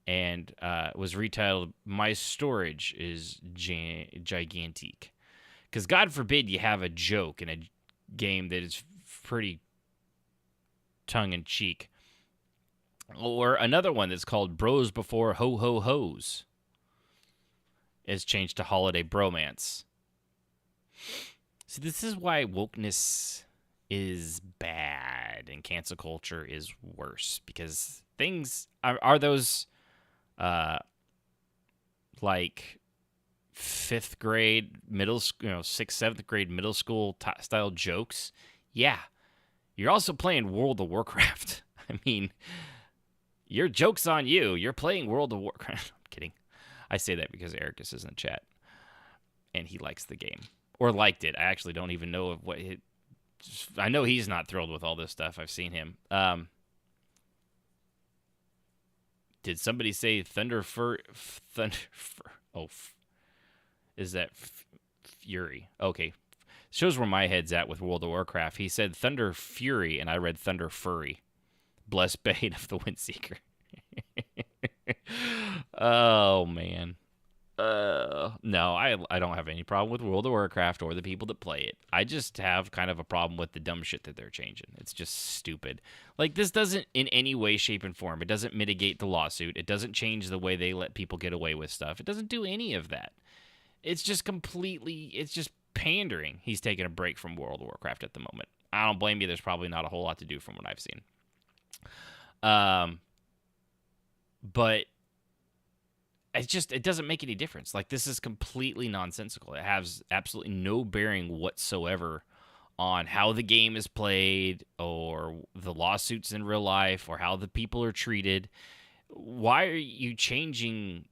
A: and was retitled My Storage is Gigantique. Because God forbid you have a joke in a game that is pretty tongue-in-cheek. Or another one that's called Bros Before Ho Ho Ho's is changed to Holiday Bromance. See, this is why wokeness is bad and cancel culture is worse, because things are those like 5th grade middle school, 6th, 7th grade middle school style jokes. Yeah, you're also playing World of Warcraft. I mean, your joke's on you. You're playing World of Warcraft. I'm kidding. I say that because Ericus is in chat and he likes the game, or liked it. I actually don't even know what I know he's not thrilled with all this stuff. I've seen him. Did somebody say Thunder Fur? Oh, is that Fury? Okay. Shows where my head's at with World of Warcraft. He said Thunder Fury, and I read Thunder Furry. Blessed Bane of the Windseeker. Oh, man. No, I don't have any problem with World of Warcraft or the people that play it. I just have kind of a problem with the dumb shit that they're changing. It's just stupid. Like, this doesn't in any way, shape, and form. It doesn't mitigate the lawsuit. It doesn't change the way they let people get away with stuff. It doesn't do any of that. It's just pandering. He's taking a break from World of Warcraft at the moment. I don't blame you. There's probably not a whole lot to do from what I've seen. But it doesn't make any difference. Like, this is completely nonsensical. It has absolutely no bearing whatsoever on how the game is played or the lawsuits in real life or how the people are treated. Why are you changing?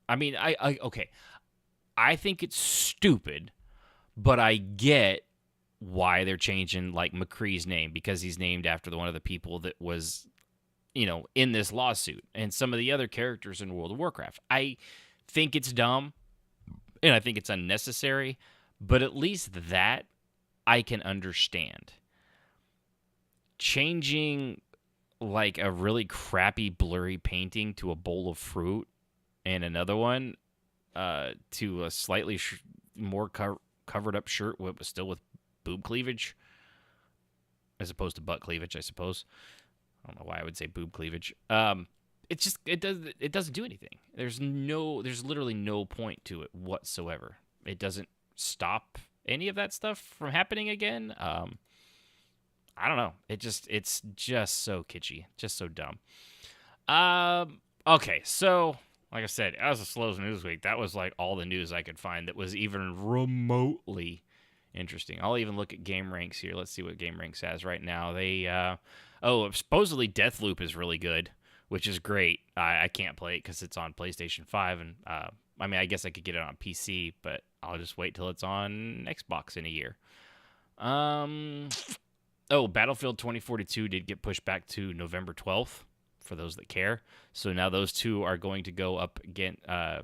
A: I mean, okay. I think it's stupid, but I get why they're changing, like, McCree's name, because he's named after one of the people that was, in this lawsuit, and some of the other characters in World of Warcraft. I think it's dumb, and I think it's unnecessary, but at least that I can understand. Changing, like, a really crappy, blurry painting to a bowl of fruit, and another one to a slightly more covered up shirt, still with boob cleavage, as opposed to butt cleavage, I suppose. I don't know why I would say boob cleavage. It doesn't do anything. There's literally no point to it whatsoever. It doesn't stop any of that stuff from happening again. I don't know. It's just so kitschy, just so dumb. Okay, so like I said, as a slow news week, that was like all the news I could find that was even remotely Interesting. I'll even look at Game Ranks here. Let's see what Game Ranks has right now. They, supposedly Deathloop is really good, which is great. I can't play it because it's on PlayStation 5, and I mean, I guess I could get it on PC, but I'll just wait till it's on Xbox in a year. Battlefield 2042 did get pushed back to November 12th, for those that care. So now those two are going to go up again, as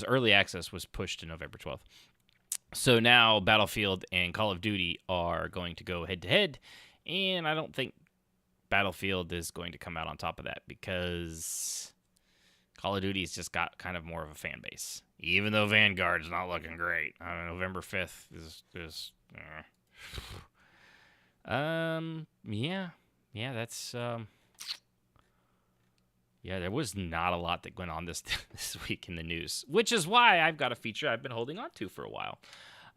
A: early access was pushed to November 12th. So now Battlefield and Call of Duty are going to go head-to-head, and I don't think Battlefield is going to come out on top of that because Call of Duty's just got kind of more of a fan base, even though Vanguard's not looking great. November 5th is that's there was not a lot that went on this week in the news, which is why I've got a feature I've been holding on to for a while.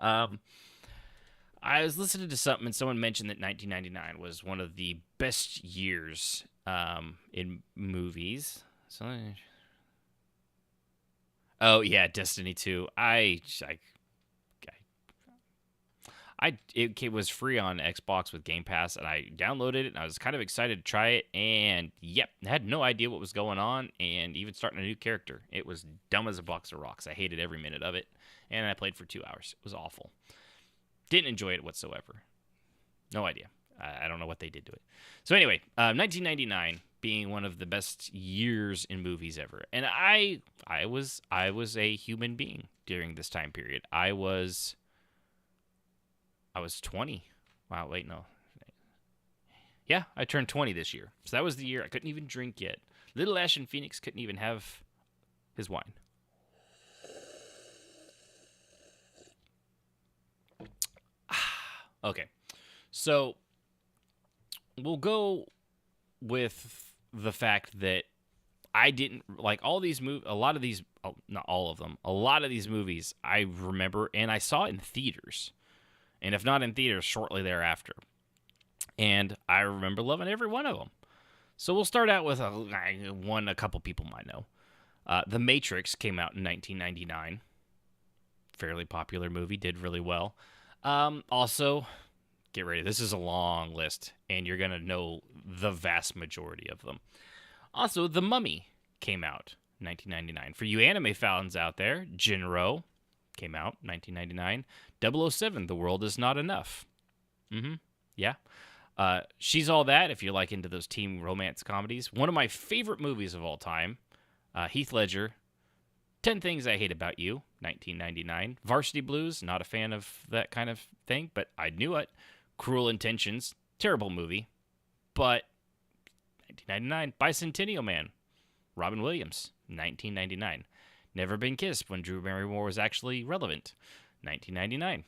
A: I was listening to something, and someone mentioned that 1999 was one of the best years in movies. Destiny 2. It was free on Xbox with Game Pass, and I downloaded it, and I was kind of excited to try it, and had no idea what was going on, and even starting a new character. It was dumb as a box of rocks. I hated every minute of it, and I played for 2 hours. It was awful. Didn't enjoy it whatsoever. No idea. I don't know what they did to it. So anyway, 1999 being one of the best years in movies ever, and I was a human being during this time period. I was 20. Wow, wait, no. Yeah, I turned 20 this year. So that was the year I couldn't even drink yet. Little Ash and Phoenix couldn't even have his wine. Okay. So we'll go with the fact that I didn't like all these movies. Not all of them. A lot of these movies I remember, and I saw in theaters. And if not in theaters, shortly thereafter. And I remember loving every one of them. So we'll start out with one a couple people might know. The Matrix came out in 1999. Fairly popular movie, did really well. Also, get ready. This is a long list, and you're going to know the vast majority of them. Also, The Mummy came out in 1999. For you anime fans out there, Jinro came out in 1999. 007, The World Is Not Enough. Yeah. She's All That, if you're like into those teen romance comedies. One of my favorite movies of all time, Heath Ledger, 10 Things I Hate About You, 1999. Varsity Blues, not a fan of that kind of thing, but I knew it. Cruel Intentions, terrible movie, but 1999. Bicentennial Man, Robin Williams, 1999. Never Been Kissed, when Drew Barrymore was actually relevant, 1999.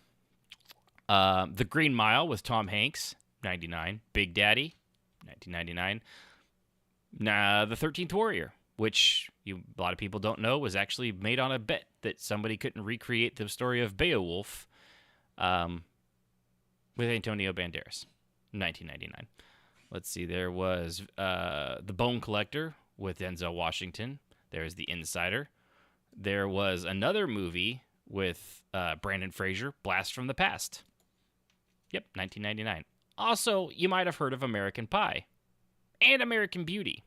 A: The Green Mile with Tom Hanks, 99. Big Daddy, 1999. The 13th Warrior, which a lot of people don't know, was actually made on a bet that somebody couldn't recreate the story of Beowulf with Antonio Banderas, 1999. Let's see, there was The Bone Collector with Denzel Washington. There's The Insider. There was another movie with Brandon Fraser, Blast from the Past. Yep, 1999. Also, you might have heard of American Pie and American Beauty.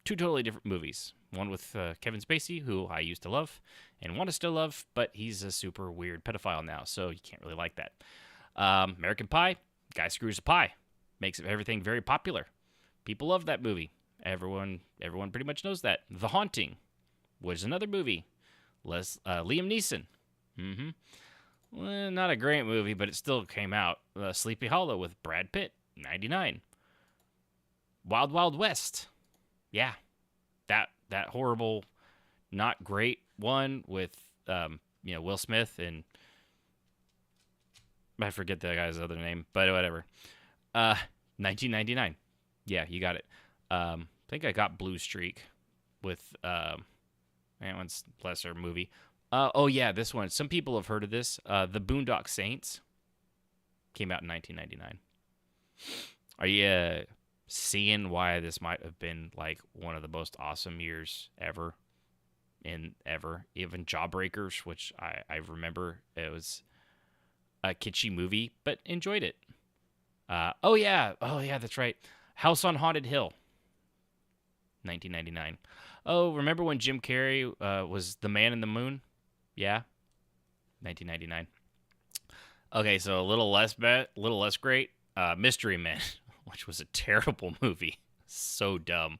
A: 2 totally different movies. One with Kevin Spacey, who I used to love and want to still love, but he's a super weird pedophile now, so you can't really like that. American Pie, guy screws a pie. Makes everything very popular. People love that movie. Everyone pretty much knows that. The Haunting was another movie. Liam Neeson. Well, not a great movie, but it still came out. Sleepy Hollow with Brad Pitt, 99. Wild Wild West. Yeah, that horrible, not great one with Will Smith and I forget that guy's other name, but whatever. 1999. Yeah, you got it. I think I got Blue Streak with that one's lesser movie. This one. Some people have heard of this. The Boondock Saints came out in 1999. Are you seeing why this might have been like one of the most awesome years ever in ever. Even Jawbreakers, which I remember it was a kitschy movie, but enjoyed it. Oh yeah, that's right. House on Haunted Hill, 1999. Oh, remember when Jim Carrey was the Man in the Moon? Yeah, 1999. Okay, so a little less great. Mystery Men, which was a terrible movie, so dumb.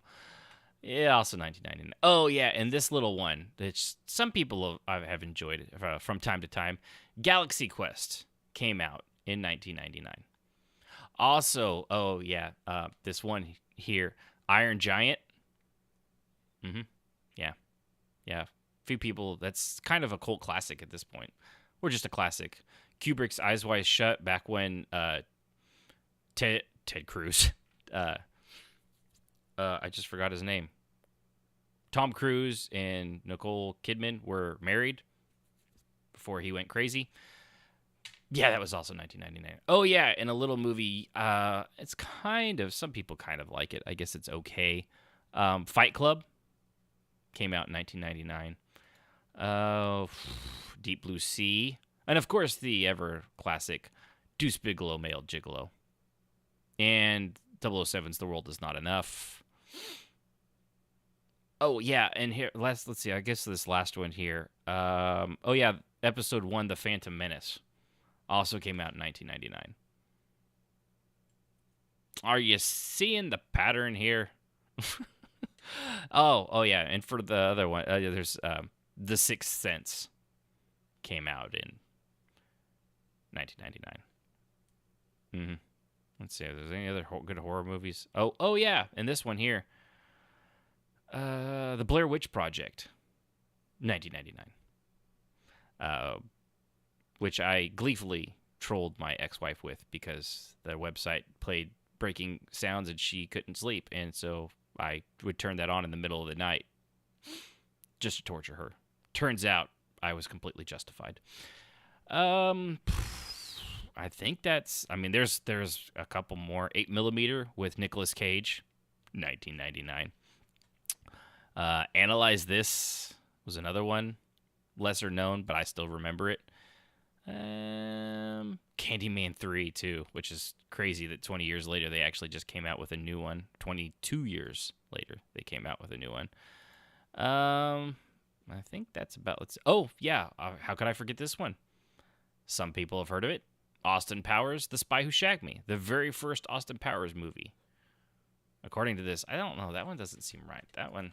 A: Yeah, also 1999. Oh yeah, and this little one that some people have enjoyed from time to time. Galaxy Quest came out in 1999. Also, oh yeah, this one here, Iron Giant. Yeah. A few people, that's kind of a cult classic at this point. Or just a classic. Kubrick's Eyes Wide Shut, back when Ted Cruz, I just forgot his name. Tom Cruise and Nicole Kidman were married before he went crazy. Yeah, that was also 1999. Oh yeah, and a little movie. It's some people kind of like it. I guess it's okay. Fight Club came out in 1999. Deep Blue Sea, and of course the ever classic Deuce Bigalow, Male Gigolo, and 007's The World Is Not Enough. Oh yeah, and here let's see. I guess this last one here. Oh yeah, Episode 1, The Phantom Menace, also came out in 1999. Are you seeing the pattern here? Oh yeah, and for the other one, there's The Sixth Sense came out in 1999. Let's see if there's any other good horror movies. Oh yeah, and this one here, The Blair Witch Project, 1999, which I gleefully trolled my ex-wife with because the website played breaking sounds and she couldn't sleep, and so I would turn that on in the middle of the night just to torture her. Turns out I was completely justified. I think that's... I mean, there's a couple more. 8mm with Nicolas Cage, 1999. Analyze This was another one. Lesser known, but I still remember it. Candyman 3, too, which is crazy that 20 years later they actually just came out with a new one. 22 years later they came out with a new one. I think that's about... Oh, yeah. How could I forget this one? Some people have heard of it. Austin Powers, The Spy Who Shagged Me. The very first Austin Powers movie. According to this, I don't know. That one doesn't seem right. That one...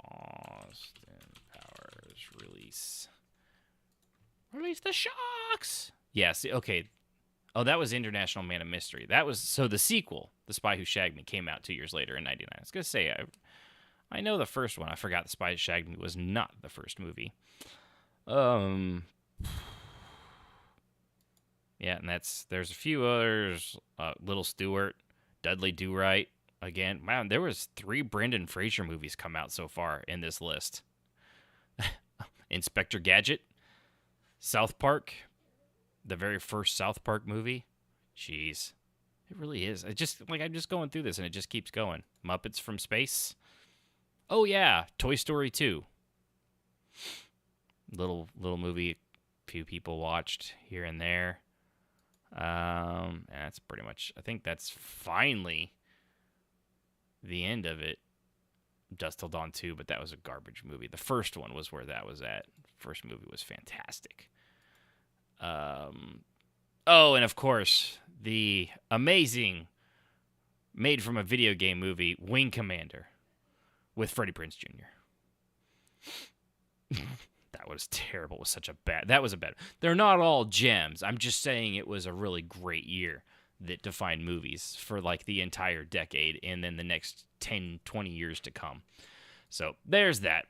A: Austin Powers release. Release the Shocks! Yeah, see, okay. Oh, that was International Man of Mystery. That was... So the sequel, The Spy Who Shagged Me, came out 2 years later in 99. I was going to say... I know the first one. I forgot The Spy Who Shagged Me was not the first movie. Yeah, and there's a few others. Little Stewart, Dudley Do-Right. Again, wow, there was 3 Brendan Fraser movies come out so far in this list. Inspector Gadget, South Park, the very first South Park movie. Jeez, it really is. I'm just going through this and it just keeps going. Muppets from Space. Oh yeah, Toy Story 2. Little movie, few people watched here and there. And that's pretty much. I think that's finally the end of it. Dusk Till Dawn 2, but that was a garbage movie. The first one was where that was at. First movie was fantastic. Oh, and of course, the amazing, made from a video game movie, Wing Commander, with Freddie Prinze Jr. That was terrible. It was such a bad... That was a bad... They're not all gems. I'm just saying it was a really great year that defined movies for like the entire decade and then the next 10, 20 years to come. So there's that.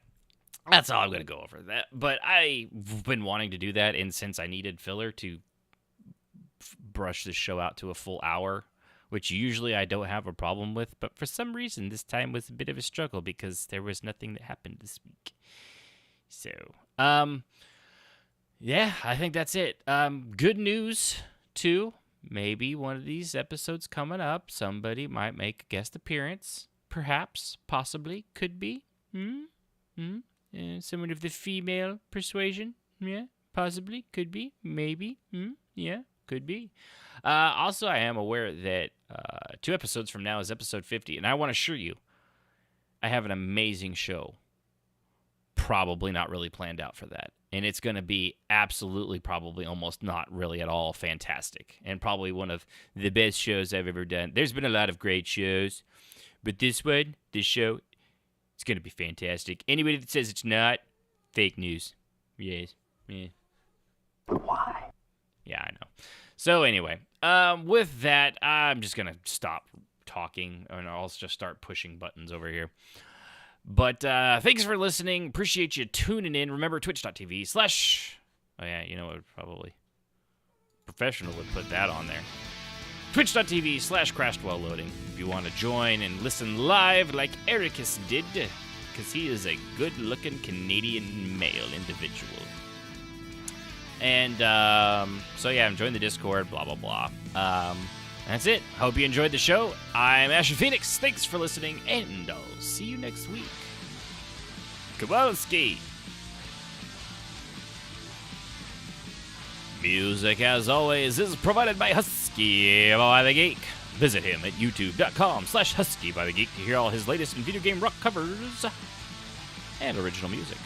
A: That's all I'm going to go over. That. But I've been wanting to do that, and since I needed filler to brush this show out to a full hour, which usually I don't have a problem with, but for some reason this time was a bit of a struggle because there was nothing that happened this week. So, yeah, I think that's it. Good news, too. Maybe one of these episodes coming up, somebody might make a guest appearance. Perhaps, possibly, could be. someone of the female persuasion. Yeah, possibly, could be, maybe. Yeah, could be. Also, I am aware that 2 episodes from now is episode 50, and I want to assure you, I have an amazing show. Probably not really planned out for that. And it's going to be absolutely, probably almost not really at all fantastic. And probably one of the best shows I've ever done. There's been a lot of great shows, but this show, it's going to be fantastic. Anybody that says it's not, fake news. Yes. Yeah.
F: But why?
A: Yeah, I know. So anyway, with that, I'm just going to stop talking, and I'll just start pushing buttons over here. But thanks for listening. Appreciate you tuning in. Remember, twitch.tv/ oh yeah, you know what? Probably professional would put that on there. Twitch.tv/ crashed while loading. If you want to join and listen live like Ericus did, because he is a good-looking Canadian male individual. And so yeah, I'm joining the Discord, blah, blah, blah. That's it. Hope you enjoyed the show. I'm Asher Phoenix. Thanks for listening, and I'll see you next week. Kowalski. Music, as always, is provided by Husky by the Geek. Visit him at youtube.com/Husky by the Geek to hear all his latest and video game rock covers and original music.